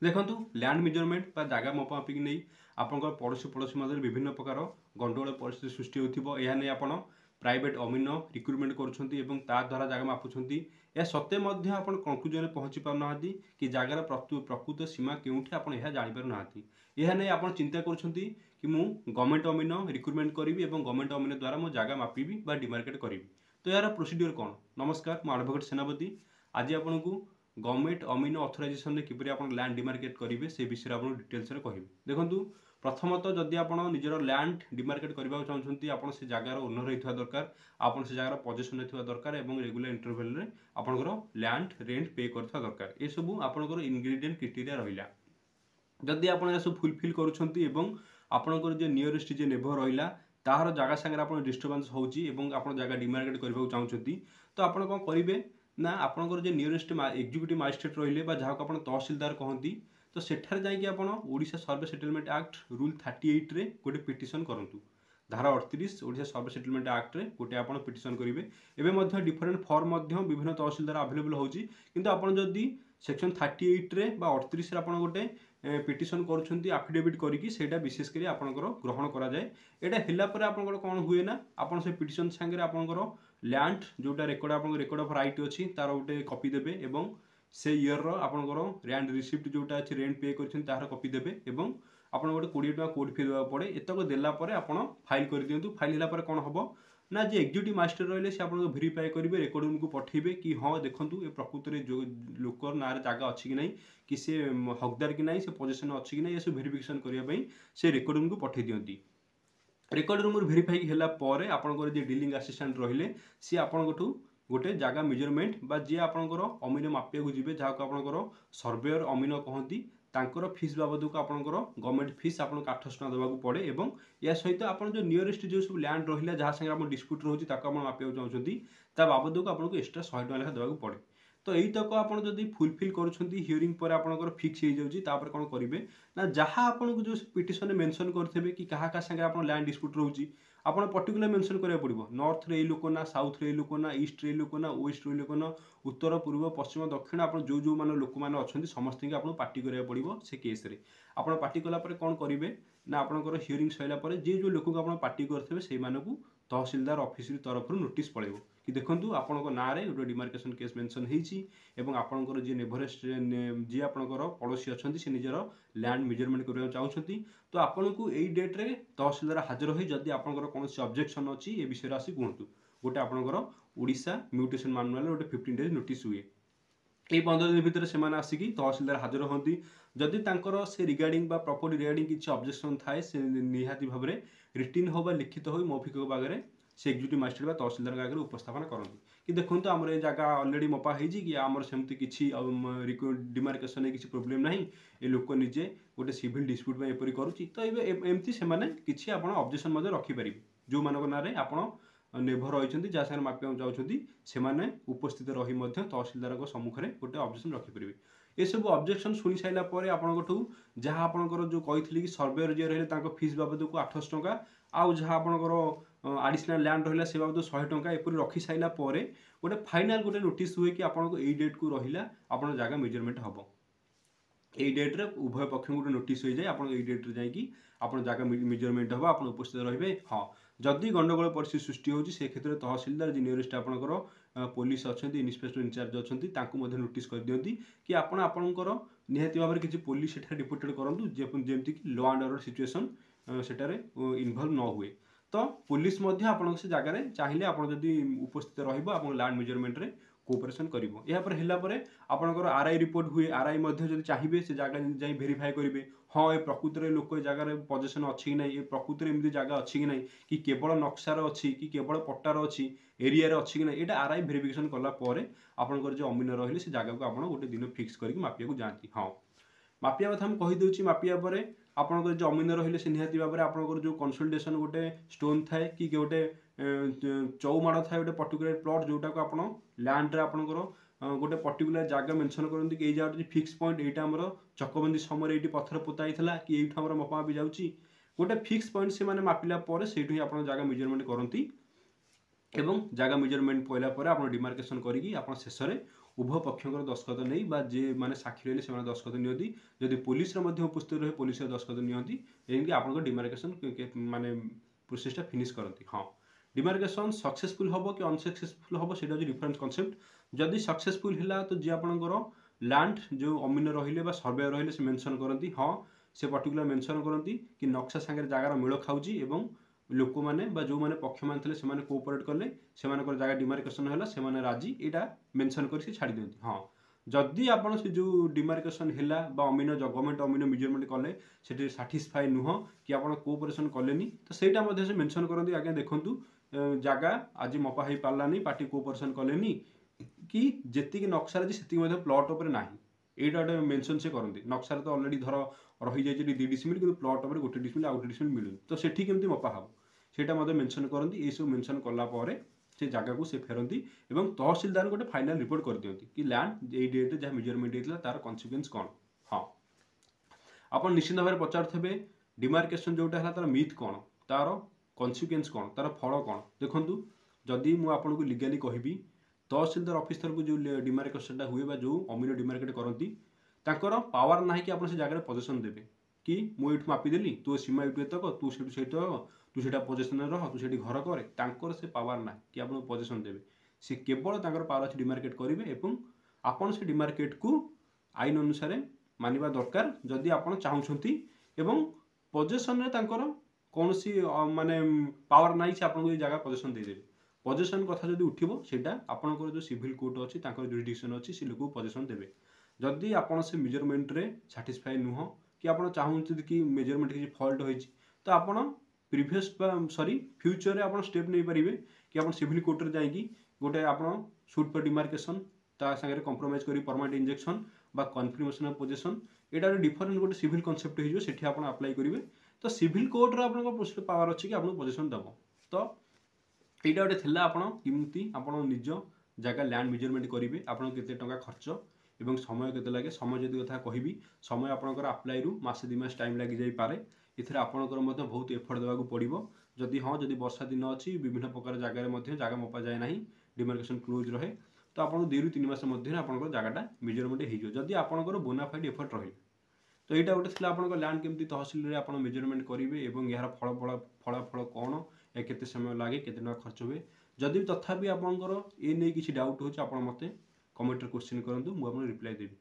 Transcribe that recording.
देखु land measurement जगह मपापी नहीं आप पड़ोशी मध्य विभिन्न प्रकार गंडगोल परिस्थिति सृष्टि होती आप प्राइवेट अमीन रिक्रुटमेंट करा जगह मापुंट यह सत्वे आप कंक्लूजन पहुँची पारना कि जगार प्रकृत सीमा केउठी आप जापर ना यह नहीं आप चिंता कर गवर्नमेंट अमीन रिक्रुटमेंट करी गवर्नमेंट अमीन द्वारा मो जगह मापिबी डिमार्केट करी। तो यार प्रोसीड्यूर कौन? नमस्कार, मु एडवोकेट सेनापति। आज आपको गवर्नमेंट अमीन अथराइजेसन किपरि आप लैंड डिमार्केट करेंगे से विषय आप डिटेल्स कहि। देखो प्रथमतः जदि आप निजर लैंड डिमार्केट करने चाहते आप से जगार ओनर होता दरकार, आप से जगार पोजेसन होता दरकार और रेगुलर इंटरवल में आपंकर लैंड रेंट पे करता दरकार। ये सब आपंकर इनग्रेडिएंट क्राइटेरिया रहा। जदि आप सब फुलफिल करपणकर जो नियरेस्ट जो नेबर रहा तार जगह सागर आप डिस्टर्बांस होची जगह डिमार्केट करने चाहते तो आप कौन करेंगे ना आपंकर जो नियरेस्ट एक्जिक्यूटिव मजिस्ट्रेट रही जहाँ को तहसिलदार कहती तो सेठार जाकि आप ओडिशा सर्वे सेटलमेंट एक्ट रूल 38 रे गोटे पिटिशन करूँ। धारा 38 ओडिशा सर्वे सेटलमेंट एक्ट रे गोटे आप पिटिशन करेंगे। एवं डिफरेंट फॉर्म विभिन्न तहसिलदार अवेलेबल होची किंतु आप जदि सेक्शन 38 रे बा 38 रे आप गोटे पिटिशन करुँच आफिडेविट करा विशेषकर आपंकर ग्रहण कराए। यहाँ होगा कौन हुए ना आप पिटिशन सांगे आपंकर लैंड जोटा रेकर्ड आप रेकर्ड ऑफ राइट अच्छी तार गोटे कॉपी देबे एवं से ईयर आपंकर लैंड रिसिप्ट जोटा अच्छी रेंट पे कर कॉपी देबे एवं आप गोटे 20 टका कोर्ट फी देवा पड़े। एतक देलापर आप फाइल कर दिंतु। फाइल है कौन हम ना जो एक्जिक्यूटिव मास्टर रही से आप भेरीफाई करेंगे रेकर्ड रूम को पठेबे कि हाँ देखूँ ये प्रकृत में जो लोकर ना जगह अच्छी कि नहीं कि सी हकदार कि नहीं से पोजेसन अच्छी कि नहीं ये सब भेरिफिकेशन करने से रेकर्ड रूम को पठे दिंती। रेकर्ड रूम भेरीफाई होगापर आपंकर जो डीलिंग असिस्टेंट रहिले सी आपठू गोटे जगह मेजरमेंट बा जी आपंकर अमीन मापिया को जी जहाँ को आपंकर सर्वेयर अमीन कहती तांकर फीस बाबद को आपंकर गवर्नमेंट फीस आप 800 टका देवाक पड़े एवं या सहित आप जो नियरेस्ट जो सब लैंड रहा जहाँ संगे आप डिस्प्यूट रोचे मापिया चाहते बाबद को आपको एक्सट्रा 100 टका लेखा देवाक पड़े। तो यही तक आप फुलफिल कर हियरिंग पर आपंकर फिक्स हो जाऊँगी कौन करेंगे ना जहाँ आपको जो पिटिशन मेंशन करेंगे कि क्या क्या संगे आप लैंड डिस्प्यूट रोचे आप पर्टिकुलर मेंशन करा पड़ो नॉर्थ रे लोक ना साउथ रे लोक ना ईस्ट रे लोक ना वेस्ट रे लोक ना उत्तर पूर्व पश्चिम दक्षिण आप जो जो मान लोक मैंने अच्छा समस्त की आपको पार्टी करा पड़ो से केस रे आप पार्टी कलापर कौन करेंगे ना आपंकर हियरिंग सैलापर जे जो लोक को आप पार्टी करते से तहसिलदार ऑफिस तरफ नोटिस पड़ेगा कि देखो आपण ना गोटे डिमार्केशन केस मेंशन होती आपंकर जी नेभरेस्ट जी आपंकर पड़ोशी अच्छा से निजर लैंड मेजरमेंट करने चाहते तो आपन को यही डेट्रे तहसिलदार हाजर हो जदि आपंकर कौन ऑब्जेक्शन अच्छी ये विषय आसी कहतु गोटे आपंकर ओडिशा म्यूटेशन मैनुअल गोटे 15 डेज नोटिस हुए। ये 15 दिन भितर से आसिकी तहसिलदार हाजर होती जदि तांकर से रिगार्डिंग बा प्रॉपर्टी रिगार्डिंग किसी ऑब्जेक्शन थाए से निहाती भाव में रिटिन हो बा लिखित हो मौखिक भागे से एक्जिक्यूटिव मजिस्ट्रेट बा तहसिलदार आगे उपस्थापन करती कि देखो आम ये जगह अलरेडी मपा होगी कि आमर सेमती किसी डिमार्केशन किसी प्रोब्लेम ना ये लोक निजे गोटे सिविल डिस्प्यूट में एपरी करुच्ची तो एमती से किसी आप ऑब्जेक्शन रखिपारे जो मान ना आप नेभर रही जहाँ सागर मापिया चाहते से उपस्थित रही तहसिलदार सम्मुखें गोटे ऑब्जेक्शन रखिपारे। ये सब ऑब्जेक्शन शुणी सारापर आपठू जहाँ आपंकर जो कही कि सर्वेयर जी रहे फीस बाबद को 800 टका आउ जहाँ आपंकर आडिशनल लैंड रहा से बाबद 100 टका एपरी रखी सारापर गोटे फाइनाल गोटे नोटिस हुए कि आपको यही डेट को रहा आप जगह मेजरमेंट हम यही डेट्रे उभय पक्ष गोटे नोटिस हो जाए आप डेट्रे जाकि आप जगह मेजरमेंट हम आप उपस्थित रहे। हाँ जदि गंडगोल परिस्थिति सृष्टि होती से क्षेत्र में तहसिलदार जी नियरेस्ट आपंकर पुलिस अच्छा इन्स्पेक्टर इंचार्ज अच्छा नोटिस कर दिखती कि आपंकर निहाती भाव में किसी पुलिस से रिपोर्टेड करूँ जमीक लॉ एंड ऑर्डर सिचुएशन सेटारे इनवल्व न हुए तो पुलिस आप जगह चाहिए आप उपस्थित रहा लैंड मेजरमेंट रे कोऑपरेशन करिवो। या पर हेला परे आपनकर आरआई रिपोर्ट हुए आरआई मध्य जदि चाहिए से जगह जाई वेरीफाई करेंगे हाँ ये प्रकृत में लोक जगार पोजेसन अच्छी कि ना ये प्रकृत में एमती जगह अच्छी कि ना कि केवल नक्सार अच्छी कि केवल पट्टार अच्छी एरिया अच्छी कि ना ये आरआई वेरिफिकेशन कलापर आपंकर जो अमीन रही से जगह को आप गोटे दिन फिक्स करके मापिया को जाती। हाँ मापिया कथा मुझे कहीदे मापिया पर आपंकर जो अमीन रही से निहाती भाव में आपंकर जो कंसल्टेशन गोटे स्टोन थाए कि गोटे चौमाड़ थाए गोटे पर्टिकुलर प्लॉट जोटा को आप लैंड आपंकर गोटे पर्टिकुलर जगह मेंशन करते कि जगह फिक्स पॉइंट यहाँ आम चकबंदी समय ये पत्थर पोता होता कि ये मपा भी जाऊँगी गोटे फिक्स पॉइंट से मापिला से आप जगह मेजरमेंट करती एवं जगह मेजरमेंट पहला आप डिमार्केशन करी शेष में उभय पक्षर दस्खत नहीं बा जे माने साक्षी रहिले से दस्खत नियंती जदि पुलिस उपस्थित रहे पुलिस दस्खत नियंती एमती आपन डिमार्केशन माने प्रोसेसटा फिनिश करती। हाँ डिमार्केशन सक्सेसफुल हम कि अनसक्सेसफुल हम से डिफरेंट कनसेप्ट जदि सक्सेसफुल है तो जी आपंकर लैंड जो अमीन रहिले सर्वे रहिले से मेंशन करती हाँ से पर्टिकुलर मेंशन करती कि नक्शा सांगे जगार मेल खाऊँगी एवं लोक मैंने जो मैंने पक्ष मान थे से कोऑपरेट कले से जगह डिमार्केशन है से राजी यहाँ मेंशन कर छाड़ी दिखती। हाँ जदि आपन से जो डिमार्केशन है अमीन गवर्नमेंट अमीन मेजरमेंट कले से साटिस्फाई नुह कि आप कोऑपरेशन कलेनी तो सहीटा से मेंशन करती आज्ञा देखूँ जगह आज मपा हो पारानी पार्टी कोऑपरेशन कलेनी कि जी नक्शा अच्छी से प्लॉट उपर ना यहाँ गोटे मेंशन से करती नक्शा तो अलरेडी धर रही जाए 2 डिसमिल कि प्लॉट उपर 1 डिसमिल आ 1 डिसमिल मिलूनी तो सेठी केमती मपा हम सेटा मेंशन करती ये सब मेंशन कलापर से जगह को से फेरती और तहसिलदार गोटे फाइनाल रिपोर्ट कर दियंती कि लैंड ये डेट जहाँ मेजरमेंट होता तार कन्सिक्वेंस कौन। हाँ आप निश्चित भाव में पचारे डिमार्केशन जोटा है तार मिथ कौन तार कन्सिक्वेंस कौन तार फल कौन देखूँ जदि मुझे लीगली कहबी तहसिलदार ऑफिसर को जो डिमार्केशन हुए जो अमीन डिमार्केट करती पावर ना कि आप से जगह पोजिशन देवे कि मुझे मापिदेली तू सीमा यूट तक तू से तू से पोजिशन रह तू से घर कर से पावर ना कि आपको पोजिशन देवे सी केवल पावर अच्छे डिमार्केट करेंगे और आपन से डिमार्केट को आईन अनुसार मानवा दरकार जदि आप चाहते एवं पोजिशन कौन सी माने पावर ना से आपको जगह पोजिशन देदेवे पोजिशन कथा जब उठो से आपंकर जो सिविल कोर्ट अच्छी जुरिडिक्शन अच्छी से लोक पोजिशन देवे जदि आपन से मेजरमेंट रे सैटिस्फाई नुह कि आप चाहते कि मेजरमेंट किसी फल्ट हो तो आप प्रीवियस सॉरी फ्यूचर रे आप स्टेप नहीं पारे कि आप सिविल कोर्ट रे जाइए गोटे आप सुट पर डिमार्केशन ता सागे कंप्रोमाइज करी परमानेंट इंजेक्शन बा confirmation of position Etah different गोटे सिविल कॉन्सेप्ट हो सेठी आप अप्लाई करेंगे तो सिविल कोर्ट रे आपन पावर अच्छी कि आपको पोजीशन दब तो यहाँ गोटे थी आपमती आप निज जगह लैंड मेजरमेंट करेंगे आपन केते टंका खर्च एवं समय केते लगे समय जदि कथा कहबी समय आपंकर अप्लाई रु मासे 2 मास टाइम लगी जाई पारे इथरे आपंकर बहुत एफर्ट देवाक पड़ो जदि हाँ जदि वर्षा दिन अच्छी विभिन्न प्रकार जगह जगह मपा जाए ना डिमार्केशन क्लोज रहे तो आपको 2 ରୁ 3 मास आपंकर जगहटा मेजरमेंट होदी आपंकर बोनाफाइड एफर्ट रही तो यहाँ गोटे थी आप लैंड केमती तहसिल में आप मेजरमेंट करेंगे और यार फलाफल कौन या केते समय लगे केते टका खर्च हुए जदि तथापि आपंकर ये नहीं किसी डाउट हो आप मत कमेंट क्वेश्चन करूँ मुझे रिप्लाई देवी।